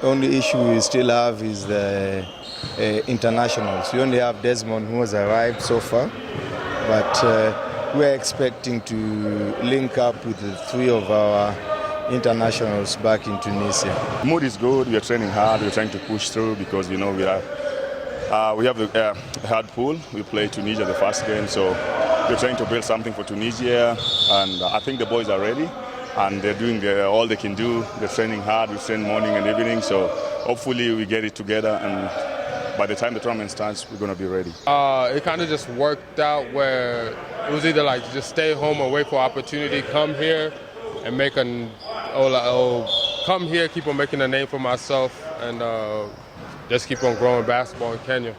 Only issue we still have is the internationals. We only have Desmond who has arrived so far, but we're expecting to link up with the 3 of our internationals back in Tunisia. Mood is good. We are training hard. We're trying to push through because we have a hard pool. We play Tunisia the first game, so we're trying to build something for Tunisia, and I think the boys are ready, and they're doing all they can do. They're training hard. We train morning and evening, so hopefully we get it together, and by the time the tournament starts, we're going to be ready. It kind of just worked out where it was either like just stay home or wait for opportunity, come here and come here, keep on making a name for myself, and just keep on growing basketball in Kenya.